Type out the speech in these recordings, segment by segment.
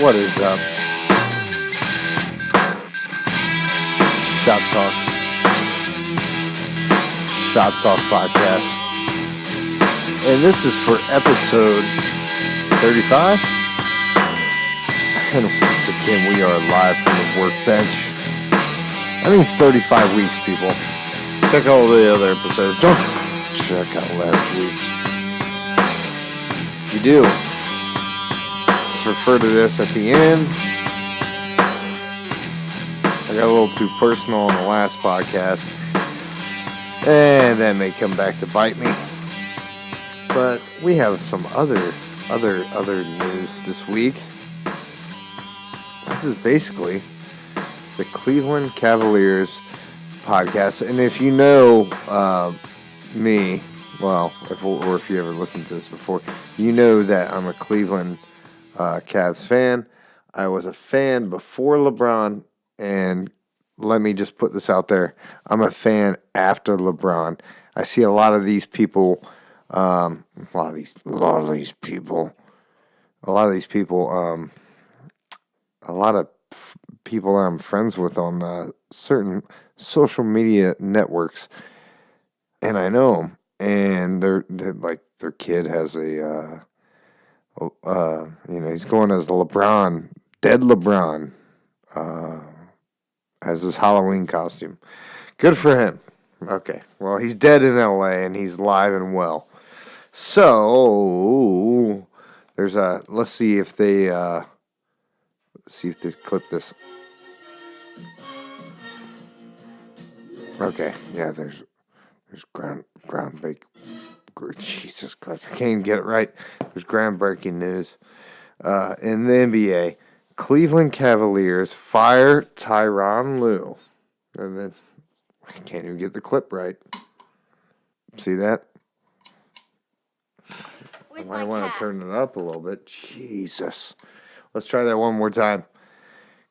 What is up? Shop Talk Podcast. And this is for episode 35. And once again, we are live from the workbench. I think it's 35 weeks, people. Check all the other episodes. Don't check out last week. If you do, just refer to this at the end. I got a little too personal on the last podcast, and that may come back to bite me. But we have some other news this week. This is basically the Cleveland Cavaliers podcast, and if you know me, well, if you ever listened to this before, you know that I'm a Cleveland Cavs fan. I was a fan before LeBron, and let me just put this out there: I'm a fan after LeBron. I see a lot of these people, a lot of these people that I'm friends with on certain social media networks, and I know them, and they're like, their kid has a, he's going as LeBron, dead LeBron, has his Halloween costume. Good for him. Okay, well, he's dead in LA, and he's alive and well. So there's let's see if they clip this. Okay, yeah, there's ground bake. Jesus Christ, I can't even get it right. There's groundbreaking news in the NBA. Cleveland Cavaliers fire Tyronn Lue, and then I can't even get the clip right. See that? I might want to turn it up a little bit. Jesus. Let's try that one more time.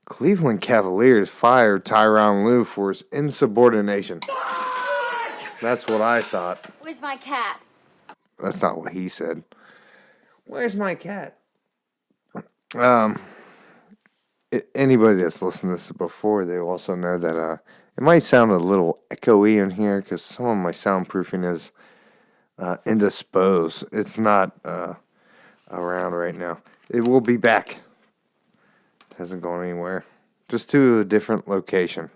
Cleveland Cavaliers fired Tyronn Lue for his insubordination. What? That's what I thought. Where's my cat? That's not what he said. Where's my cat? Anybody that's listened to this before, they also know that it might sound a little echoey in here because some of my soundproofing is indisposed. It's not around right now. It will be back. It hasn't gone anywhere. Just to a different location.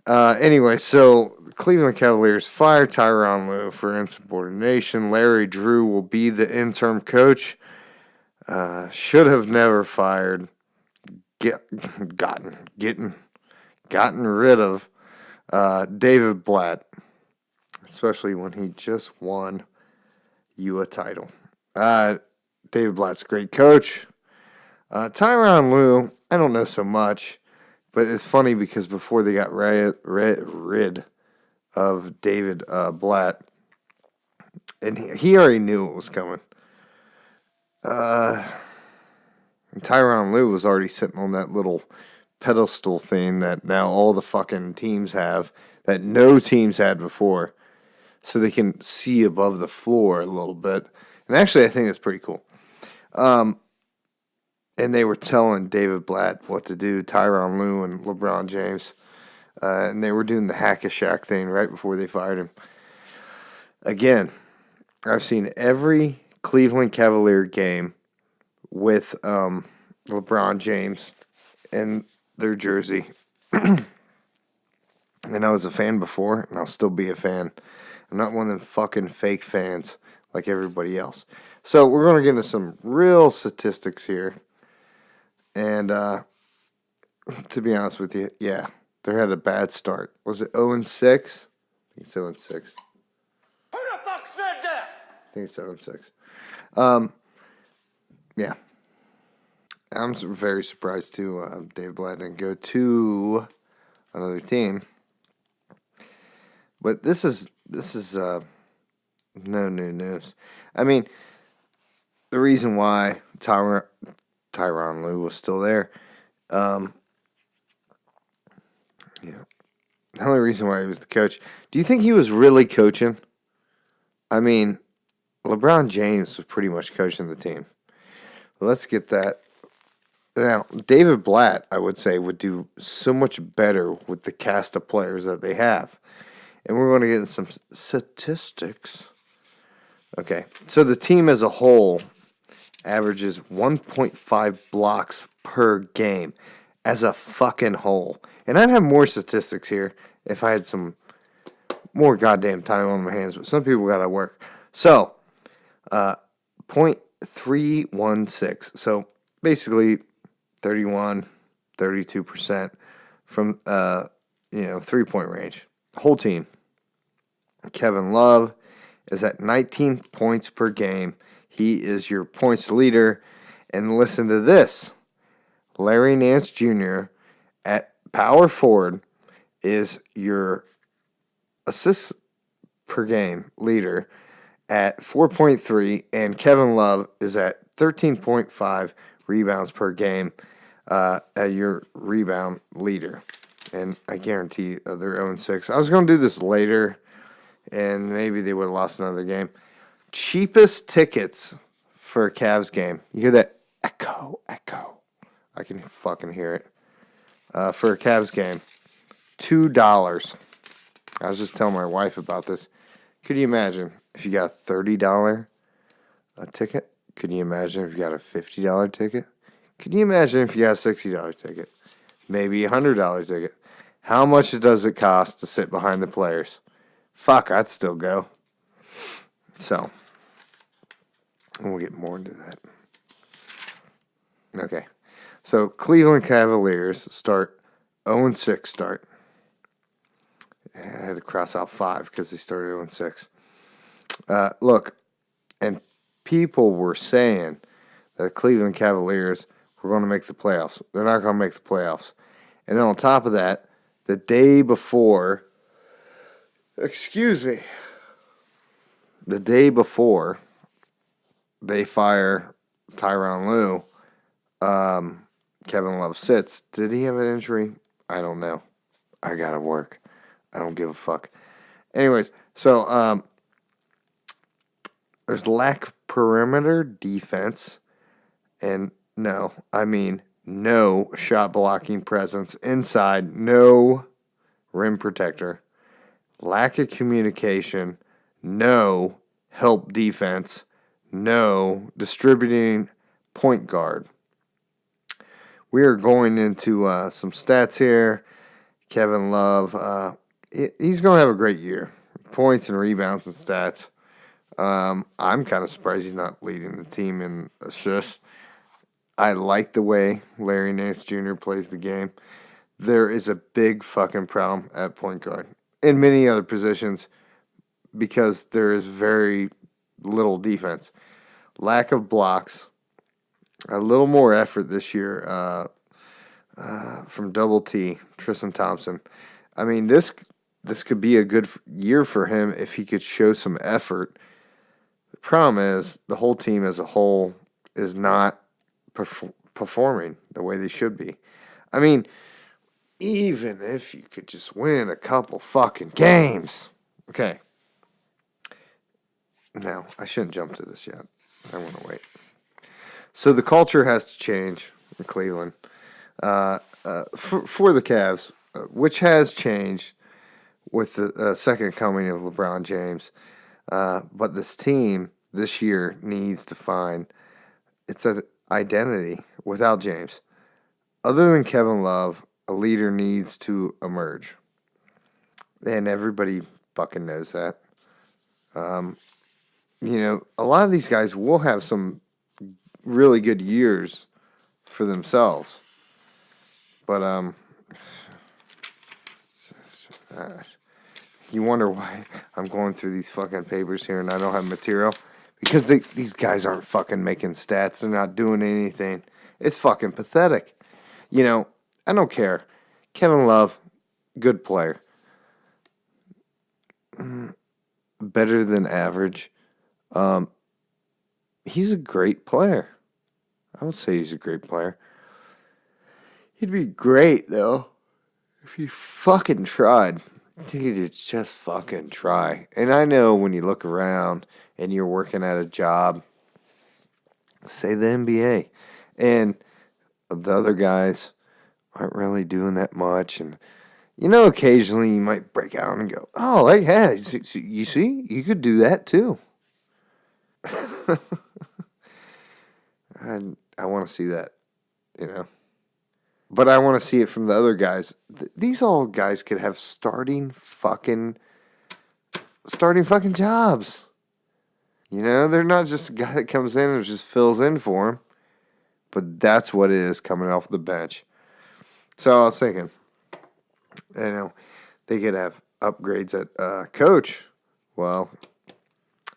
Anyway, so Cleveland Cavaliers fire Tyronn Lue for insubordination. Larry Drew will be the interim coach. Should have never fired. Gotten rid of David Blatt, especially when he just won you a title. David Blatt's a great coach. Tyronn Lue, I don't know so much, but it's funny because before they got rid of David Blatt, and he already knew it was coming. And Tyronn Lue was already sitting on that little pedestal thing that now all the fucking teams have, that no teams had before, so they can see above the floor a little bit. And actually, I think that's pretty cool. And they were telling David Blatt what to do, Tyronn Lue and LeBron James. And they were doing the hack-a-shack thing right before they fired him. Again, I've seen every Cleveland Cavalier game with LeBron James and their jersey. And I was a fan before, and I'll still be a fan. I'm not one of them fucking fake fans like everybody else. So we're going to get into some real statistics here. And to be honest with you, yeah, they had a bad start. Was it 0-6? I think it's 0-6. Who the fuck said that? I think it's 0-6. Yeah. I'm very surprised, too. David Blatt didn't go to another team. But this is no new news. I mean, the reason why Tyronn Lue was still there, the only reason why he was the coach. Do you think he was really coaching? I mean, LeBron James was pretty much coaching the team. Let's get that Now, David Blatt, I would say, would do so much better with the cast of players that they have. And we're going to get in some statistics. Okay, so the team as a whole averages 1.5 blocks per game as a fucking whole. And I'd have more statistics here if I had some more goddamn time on my hands, but some people got to work. So, 0.316. So, basically, 32% from, 3-point range. Whole team. Kevin Love is at 19 points per game. He is your points leader. And listen to this. Larry Nance Jr. at power forward is your assists per game leader at 4.3. And Kevin Love is at 13.5 rebounds per game at your rebound leader. And I guarantee they're 0-6. I was going to do this later, and maybe they would have lost another game. Cheapest tickets for a Cavs game. You hear that echo. I can fucking hear it. For a Cavs game, $2. I was just telling my wife about this. Could you imagine if you got a $30 ticket? Could you imagine if you got a $50 ticket? Could you imagine if you got a $60 ticket? Maybe a $100 ticket. How much does it cost to sit behind the players? Fuck, I'd still go. So, and we'll get more into that. Okay. So, Cleveland Cavaliers start 0-6 start. I had to cross out 5 because they started 0-6. Look, and people were saying that the Cleveland Cavaliers were going to make the playoffs. They're not going to make the playoffs. And then on top of that, the day before, the day before they fire Tyronn Lue, Kevin Love sits. Did he have an injury? I don't know. I gotta work. I don't give a fuck. Anyways, so there's lack of perimeter defense, and no shot blocking presence inside, no rim protector, lack of communication, no help defense, no distributing point guard. We are going into some stats here. Kevin Love, he's going to have a great year. Points and rebounds and stats. I'm kind of surprised he's not leading the team in assists. I like the way Larry Nance Jr. plays the game. There is a big fucking problem at point guard and many other positions because there is very little defense. Lack of blocks. A little more effort this year from Double T, Tristan Thompson. I mean, this could be a good year for him if he could show some effort. The problem is the whole team as a whole is not performing the way they should be. I mean, even if you could just win a couple fucking games. Okay. No, I shouldn't jump to this yet. I want to wait. So the culture has to change in Cleveland for the Cavs, which has changed with the second coming of LeBron James. But this team this year needs to find its identity without James. Other than Kevin Love, a leader needs to emerge. And everybody fucking knows that. A lot of these guys will have some really good years for themselves. But you wonder why I'm going through these fucking papers here and I don't have material? Because these guys aren't fucking making stats. They're not doing anything. It's fucking pathetic. I don't care. Kevin Love, good player. Better than average. He's a great player. I would say he's a great player. He'd be great, though, if he fucking tried. He'd just fucking try. And I know when you look around and you're working at a job, say the NBA, and The other guys aren't really doing that much. And, occasionally you might break out and go, oh, like, yeah, you see? You could do that too. I want to see that, you know. But I want to see it from the other guys. These all guys could have starting fucking jobs. They're not just a guy that comes in and just fills in for him. But that's what it is coming off the bench. So I was thinking, they could have upgrades at coach. Well,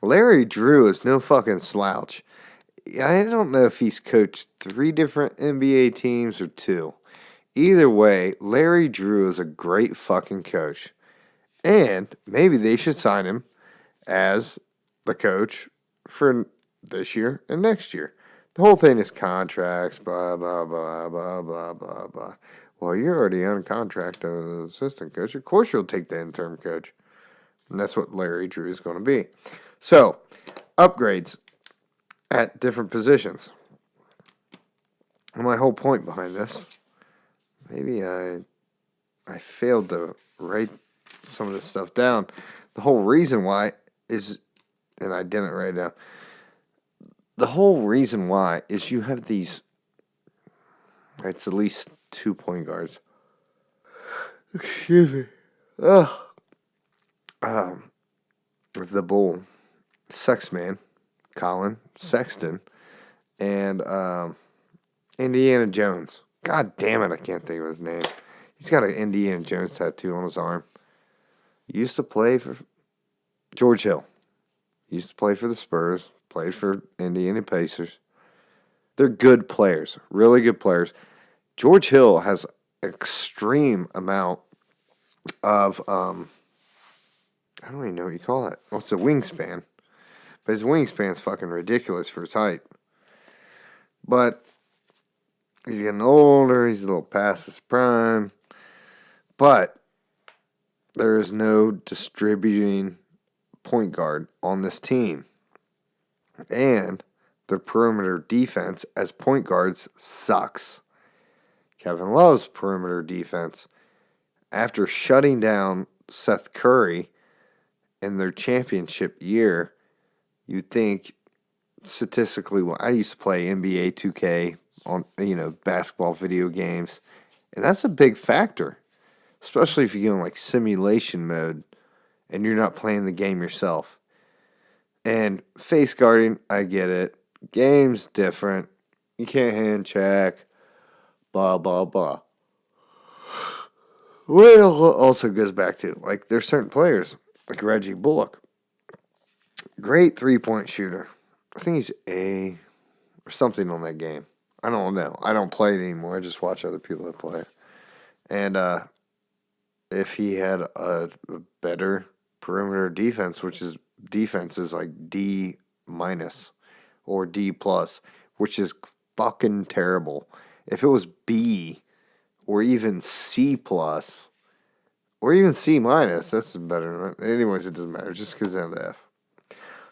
Larry Drew is no fucking slouch. I don't know if he's coached 3 different NBA teams or 2. Either way, Larry Drew is a great fucking coach. And maybe they should sign him as the coach for this year and next year. The whole thing is contracts, blah, blah, blah, blah, blah, blah, blah. Well, you're already on contract as an assistant coach. Of course you'll take the interim coach. And that's what Larry Drew is going to be. So, upgrades at different positions. And my whole point behind this, maybe I failed to write some of this stuff down. The whole reason why is, and I didn't write it down, the whole reason why is you have these, it's at least 2 point guards. Excuse me. Ugh. The Bull, Sex Man, Colin Sexton, and Indiana Jones. God damn it, I can't think of his name. He's got an Indiana Jones tattoo on his arm. He used to play for George Hill. He used to play for the Spurs, played for Indiana Pacers. They're good players, really good players. George Hill has an extreme amount of, I don't even know what you call it. Well, it's a wingspan. But his wingspan's fucking ridiculous for his height. But he's getting older. He's a little past his prime. But there is no distributing point guard on this team. And their perimeter defense as point guards sucks. Kevin Love's perimeter defense, after shutting down Seth Curry in their championship year, you'd think statistically, well, I used to play NBA 2K on, basketball video games, and that's a big factor, especially if you go in like simulation mode and you're not playing the game yourself. And face guarding, I get it. Game's different. You can't hand check. Blah, blah, blah. Well, also goes back to, like, there's certain players, like Reggie Bullock. Great three-point shooter. I think he's A or something on that game. I don't know. I don't play it anymore. I just watch other people that play it. And if he had a better perimeter defense, which is defense is like D minus or D plus, which is fucking terrible. If it was B or even C plus or even C minus, that's better. Anyways, it doesn't matter. Just because I have the F.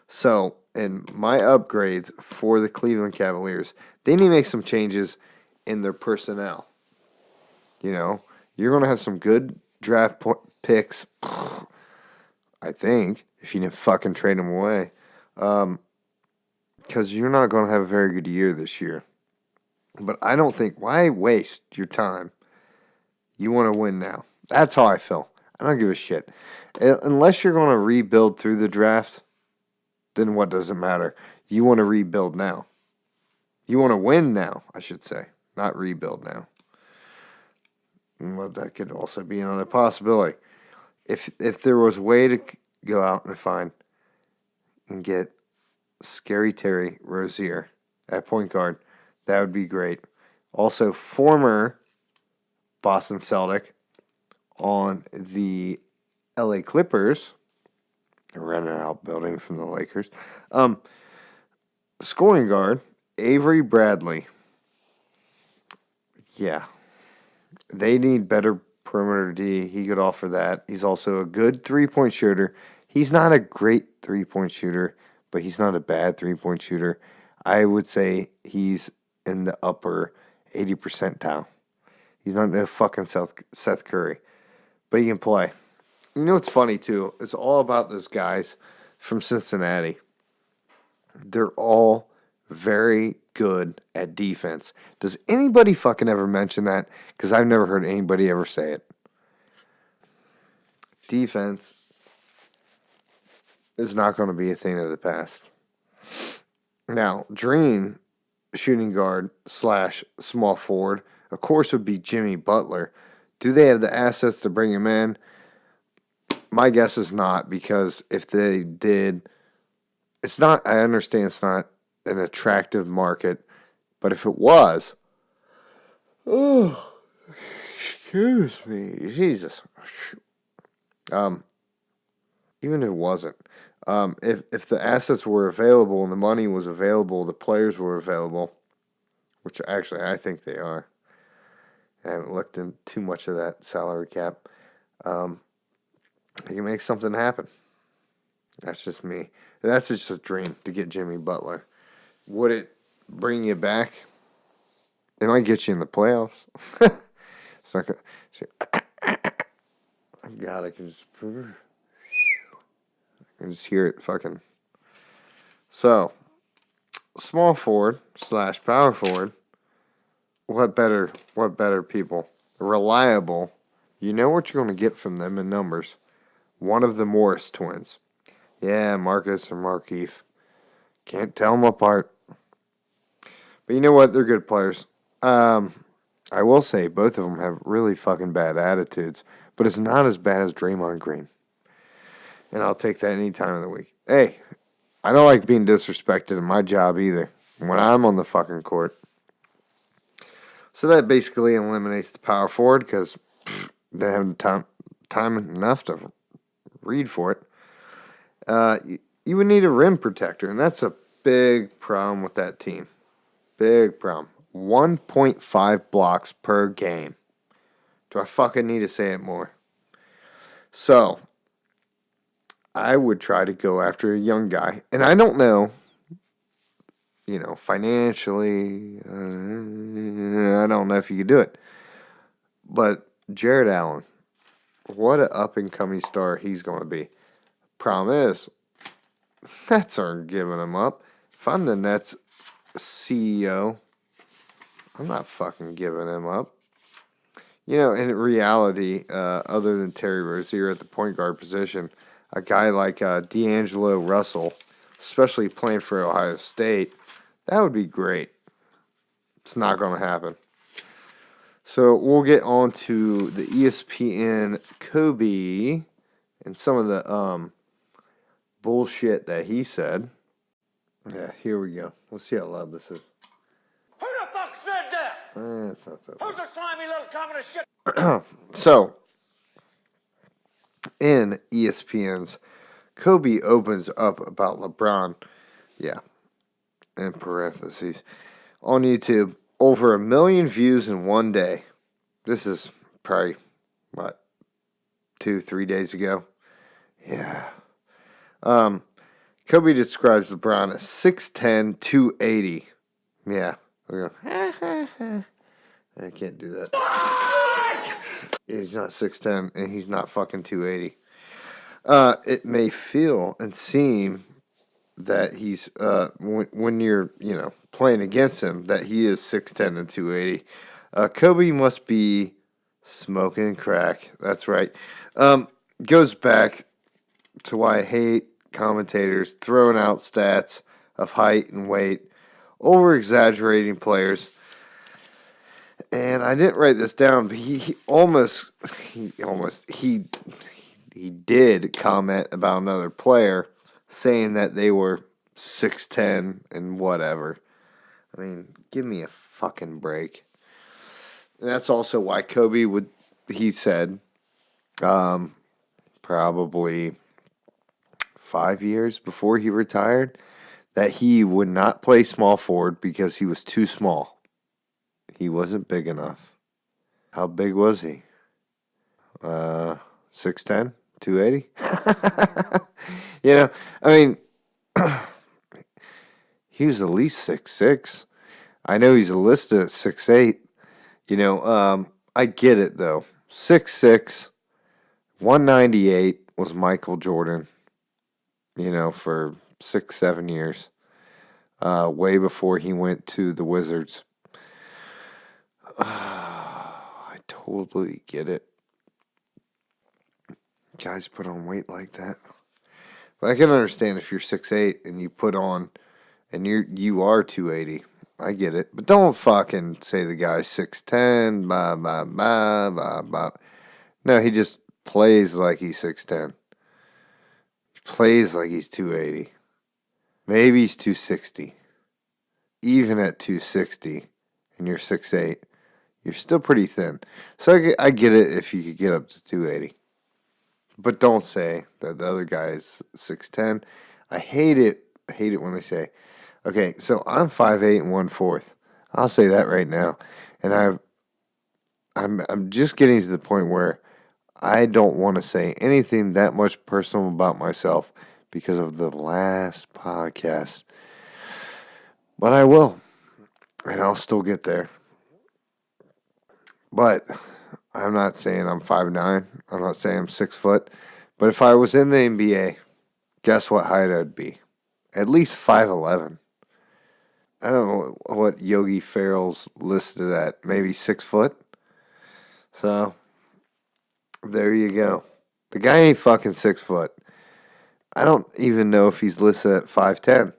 So, in my upgrades for the Cleveland Cavaliers, they need to make some changes in their personnel. You're going to have some good draft picks, I think, if you didn't fucking trade them away. Because you're not going to have a very good year this year. But I don't think, why waste your time? You want to win now. That's how I feel. I don't give a shit. Unless you're going to rebuild through the draft, then what does it matter? You want to rebuild now. You want to win now, I should say, not rebuild now. Well, that could also be another possibility. If there was a way to go out and find and get Scary Terry Rozier at point guard, that would be great. Also, former Boston Celtic on the LA Clippers, renting out building from the Lakers. Scoring guard, Avery Bradley. Yeah. They need better perimeter D. He could offer that. He's also a good three-point shooter. He's not a great three-point shooter, but he's not a bad three-point shooter. I would say he's in the upper 80 percentile. He's not no fucking Seth Curry. But he can play. You know what's funny, too? It's all about those guys from Cincinnati. They're all very good at defense. Does anybody fucking ever mention that? Because I've never heard anybody ever say it. Defense is not going to be a thing of the past. Now, dream shooting guard / small forward, of course, would be Jimmy Butler. Do they have the assets to bring him in? My guess is not, because if they did, it's not, I understand it's not an attractive market, but if it was, oh, excuse me, Jesus. Even if it wasn't, if the assets were available and the money was available, the players were available, which actually I think they are. I haven't looked into too much of that salary cap. They can make something happen. That's just me. That's just a dream to get Jimmy Butler. Would it bring you back? It might get you in the playoffs. It's not gonna. God, I can just hear it fucking. So, small forward / power forward. What better people? Reliable. You know what you're going to get from them in numbers. One of the Morris twins. Yeah, Marcus or Markeith. Can't tell them apart. But you know what? They're good players. I will say both of them have really fucking bad attitudes. But it's not as bad as Draymond Green. And I'll take that any time of the week. Hey, I don't like being disrespected in my job either. When I'm on the fucking court. So that basically eliminates the power forward because they have time enough to read for it. You would need a rim protector, and that's a big problem with that team. Big problem. 1.5 blocks per game. Do I fucking need to say it more? So, I would try to go after a young guy. And I don't know, financially, I don't know if you could do it. But Jared Allen, what an up-and-coming star he's going to be. Problem is, Nets aren't giving him up. If I'm the Nets CEO, I'm not fucking giving him up. In reality, other than Terry Rozier at the point guard position, a guy like D'Angelo Russell, especially playing for Ohio State, that would be great. It's not going to happen. So we'll get on to the ESPN Kobe and some of the bullshit that he said. Yeah, here we go. Let's see how loud this is. Who the fuck said that? It's not that Who's loud. the slimy little communist shit? So, in ESPN's, Kobe opens up about LeBron. Yeah, in parentheses. On YouTube, over 1 million views in one day. This is probably, 2-3 days ago? Yeah. Kobe describes LeBron as 6'10", 280. Yeah. I can't do that. He's not 6'10", and he's not fucking 280. It may feel and seem that he's, when you're, playing against him, that he is 6'10" and 280. Kobe must be smoking crack. That's right. Goes back to why I hate commentators throwing out stats of height and weight, over-exaggerating players. And I didn't write this down, but he did comment about another player saying that they were 6'10" and whatever. I mean, give me a fucking break. And that's also why Kobe he said, probably 5 years before he retired, that he would not play small forward because he was too small. He wasn't big enough. How big was he? 6'10", 280? I mean, he was at least 6'6". I know he's listed at 6'8", I get it though. 6'6", 198 was Michael Jordan. For 6-7 years. Way before he went to the Wizards. I totally get it. Guys put on weight like that. But I can understand if you're 6'8" and you put on, and you are 280. I get it. But don't fucking say the guy's 6'10", blah, blah, blah, blah, blah. No, he just plays like he's 6'10". He plays like he's 280. Maybe he's 260. Even at 260 and you're 6'8", you're still pretty thin. So I get it if you could get up to 280. But don't say that the other guy is 6'10". I hate it. I hate it when they say, okay, so I'm 5'8" and 1/4. I'll say that right now. And I'm just getting to the point where I don't want to say anything that much personal about myself because of the last podcast. But I will. And I'll still get there. But I'm not saying I'm 5'9". I'm not saying I'm 6 foot. But if I was in the NBA, guess what height I'd be? At least 5'11". I don't know what Yogi Ferrell's listed at. Maybe 6 foot. So, there you go. The guy ain't fucking 6 foot. I don't even know if he's listed at 5'10".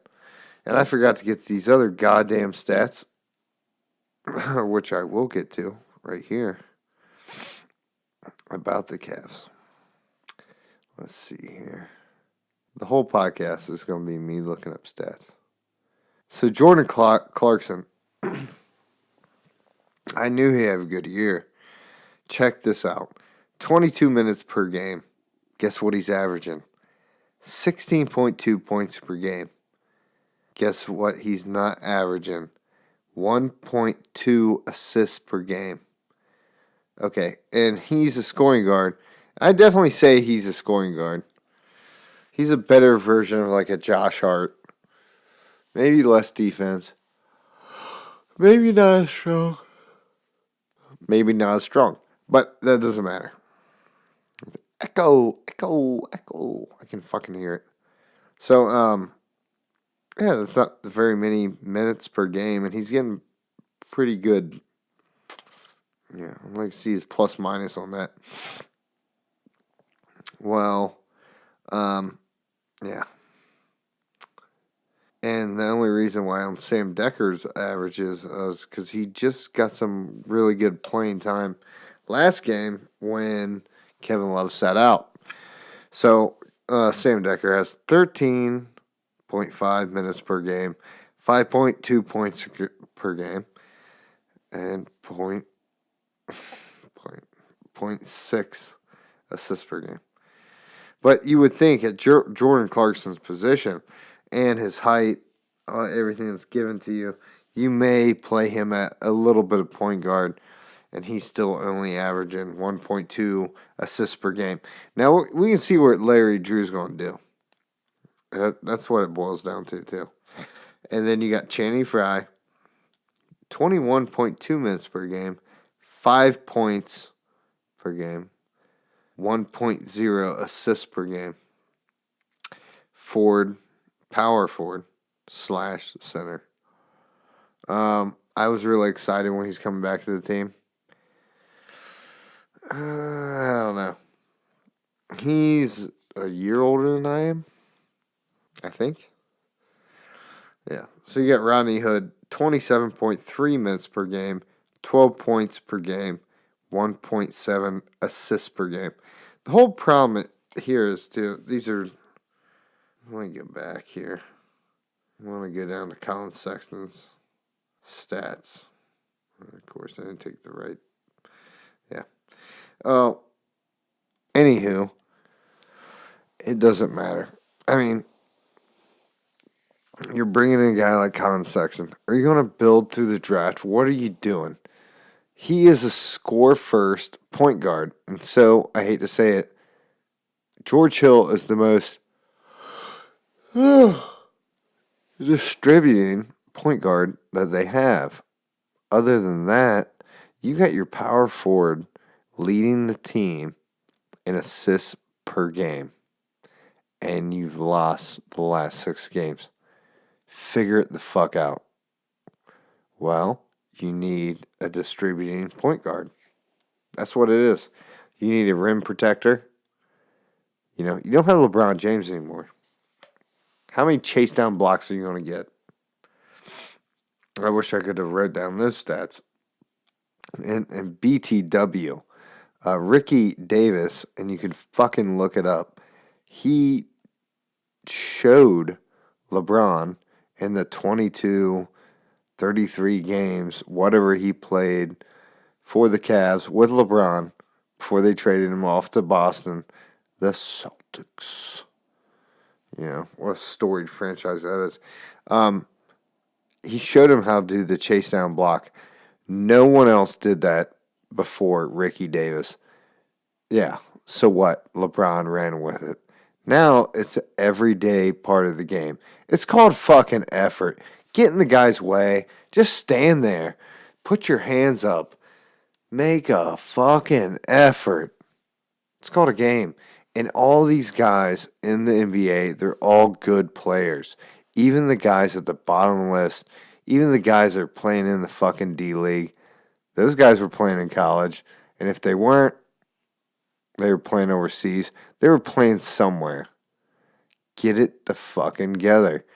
And I forgot to get these other goddamn stats, which I will get to right here, about the Cavs. Let's see here. The whole podcast is going to be me looking up stats. So Jordan Clarkson, I knew he'd have a good year. Check this out. 22 minutes per game. Guess what he's averaging? 16.2 points per game. Guess what he's not averaging? 1.2 assists per game. Okay, and he's a scoring guard. I definitely say he's a scoring guard. He's a better version of like a Josh Hart. Maybe less defense. Maybe not as strong. Maybe not as strong. But that doesn't matter. Echo, echo, echo. I can fucking hear it. So, yeah, that's not very many minutes per game, and he's getting pretty good. Yeah, I'd like to see his plus minus on that. Well, yeah. And the only reason why on Sam Decker's averages is because he just got some really good playing time last game when Kevin Love sat out. So Sam Decker has 13.5 minutes per game, 5.2 points per game, and 0.6 assists per game. But you would think at Jordan Clarkson's position and his height, everything that's given to you, you may play him at a little bit of point guard, and he's still only averaging 1.2 assists per game. Now, we can see what Larry Drew's going to do. That's what it boils down to, too. And then you got Channing Frye, 21.2 minutes per game, 5 points per game, 1.0 assists per game. Power forward / center. I was really excited when he's coming back to the team. I don't know. He's a year older than I am, I think. Yeah. So you got Rodney Hood, 27.3 minutes per game, 12 points per game, 1.7 assists per game. The whole problem here is these are. Let me get back here. I want to get down to Colin Sexton's stats. Of course, I didn't take the right. Yeah. Oh. Anywho, it doesn't matter. I mean, you're bringing in a guy like Colin Sexton. Are you going to build through the draft? What are you doing? He is a score-first point guard. And so, I hate to say it, George Hill is the most distributing point guard that they have. Other than that, You got your power forward leading the team in assists per game, and you've lost the last 6 games. Figure it the fuck out. Well, you need a distributing point guard. That's what it is. You need a rim protector. You know, you don't have LeBron James anymore. How many chase down blocks are you going to get? I wish I could have wrote down those stats. And BTW, Ricky Davis, and you can fucking look it up. He showed LeBron in the 22, 33 games, whatever he played for the Cavs with LeBron before they traded him off to Boston, the Celtics. You know, what a storied franchise that is. He showed him how to do the chase down block. No one else did that before Ricky Davis. Yeah, so what? LeBron ran with it. Now it's an everyday part of the game. It's called fucking effort. Get in the guy's way. Just stand there. Put your hands up. Make a fucking effort. It's called a game. And all these guys in the NBA, they're all good players. Even the guys at the bottom list, even the guys that are playing in the fucking D League, those guys were playing in college. And if they weren't, they were playing overseas. They were playing somewhere. Get it the fucking together.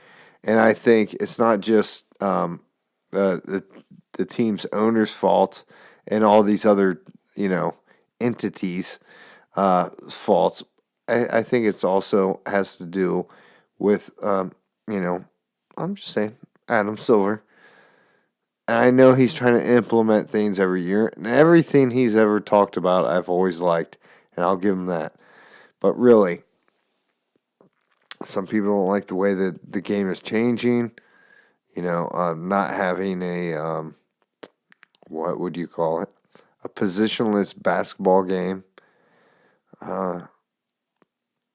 And I think it's not just the team's owner's fault and all these other, entities' faults. I think it's also has to do with, I'm just saying, Adam Silver. I know he's trying to implement things every year, and everything he's ever talked about, I've always liked, and I'll give him that. But really, some people don't like the way that the game is changing. Not having a, what would you call it? A positionless basketball game.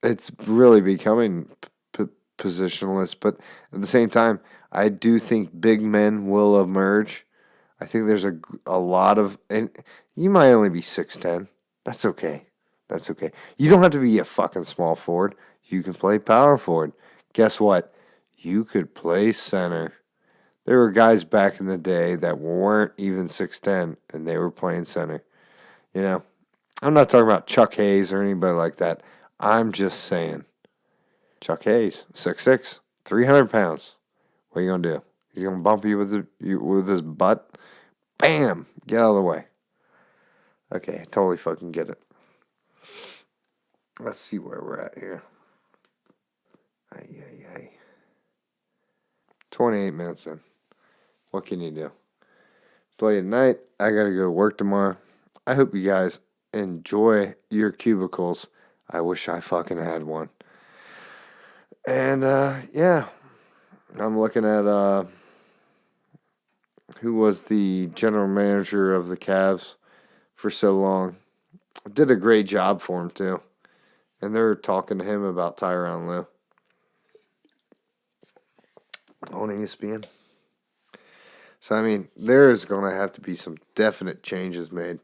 It's really becoming positionless, but at the same time, I do think big men will emerge. I think there's a lot of, and you might only be 6'10". That's okay. That's okay. You don't have to be a fucking small forward. You can play power forward. Guess what? You could play center. There were guys back in the day that weren't even 6'10", and they were playing center. I'm not talking about Chuck Hayes or anybody like that. I'm just saying. Chuck Hayes, 6'6", 300 pounds. What are you going to do? He's going to bump you with his butt? Bam! Get out of the way. Okay, I totally fucking get it. Let's see where we're at here. 28 minutes in. What can you do? It's late at night. I got to go to work tomorrow. I hope you guys enjoy your cubicles. I wish I fucking had one. And, I'm looking at who was the general manager of the Cavs for so long. Did a great job for him, too. And they're talking to him about Tyronn Lue on ESPN. So, there is going to have to be some definite changes made.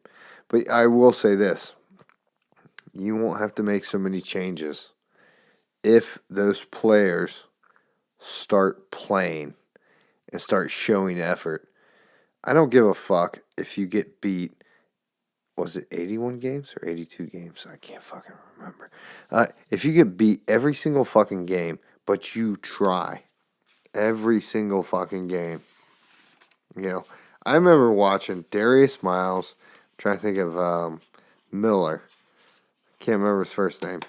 But I will say this. You won't have to make so many changes if those players start playing and start showing effort. I don't give a fuck if you get beat. Was it 81 games or 82 games? I can't fucking remember. If you get beat every single fucking game, but you try every single fucking game. I remember watching Darius Miles. I'm trying to think of Miller. Can't remember his first name.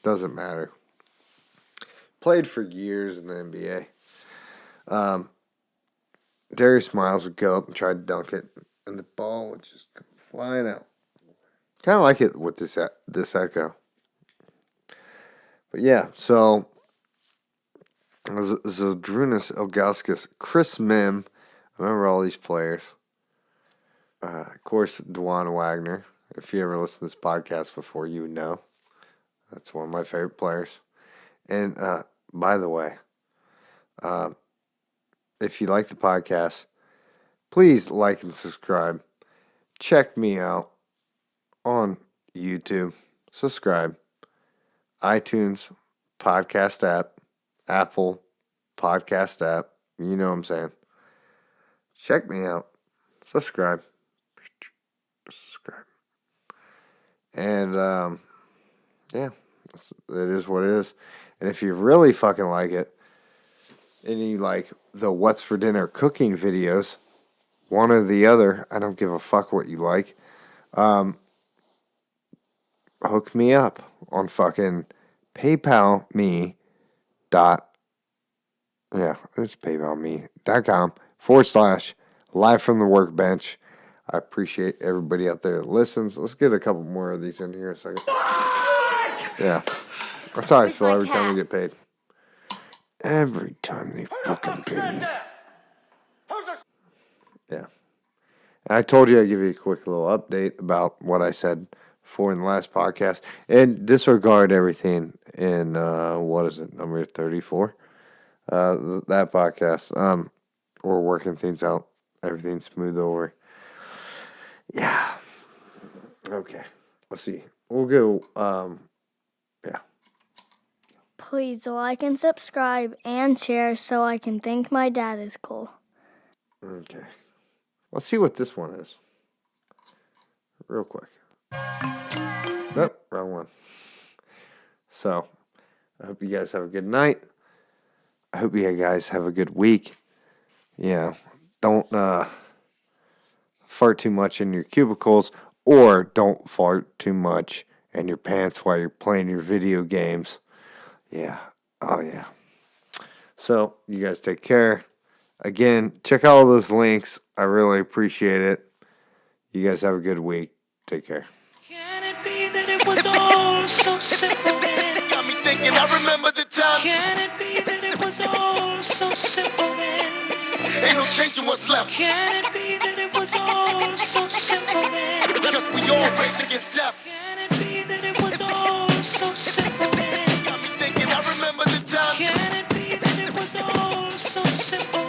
Doesn't matter. Played for years in the NBA. Darius Miles would go up and try to dunk it, and the ball would just come flying out. Kind of like it with this echo. But yeah, so Zydrunas Ilgauskas, Chris Mim. I remember all these players. Of course, Dwan Wagner. If you ever listened to this podcast before, you would know. That's one of my favorite players. And by the way, if you like the podcast, please like and subscribe. check me out on YouTube. Subscribe. iTunes podcast app. Apple podcast app. You know what I'm saying. Check me out. Subscribe. And, yeah, it is what it is. And if you really fucking like it, and you like the What's for Dinner cooking videos, one or the other, I don't give a fuck what you like, hook me up on fucking PayPal me it's PayPalme.com/live from the workbench. I appreciate everybody out there that listens. Let's get a couple more of these in here a second. Yeah. That's how I feel every time we get paid. Every time they fucking pay me. Yeah. And I told you I'd give you a quick little update about what I said before in the last podcast. And disregard everything in, number 34? That podcast. We're working things out. Everything's smooth over. Yeah. Okay. Let's see. We'll go, yeah. Please like and subscribe and share so I can think my dad is cool. Okay. Let's see what this one is. Real quick. Nope, wrong one. So, I hope you guys have a good night. I hope you guys have a good week. Yeah. Don't fart too much in your cubicles, or don't fart too much in your pants while you're playing your video games. Yeah. Oh, yeah. So, you guys take care. Again, check out all those links. I really appreciate it. You guys have a good week. Take care. Can it be that it was all so simple then? Got me thinking, I remember the time. Can it be that it was all so simple then? Ain't no changing what's left. Can it be that it was all so simple then? Because we all race against death. Can it be that it was all so simple then? Got me thinking, I remember the time. Can it be that it was all so simple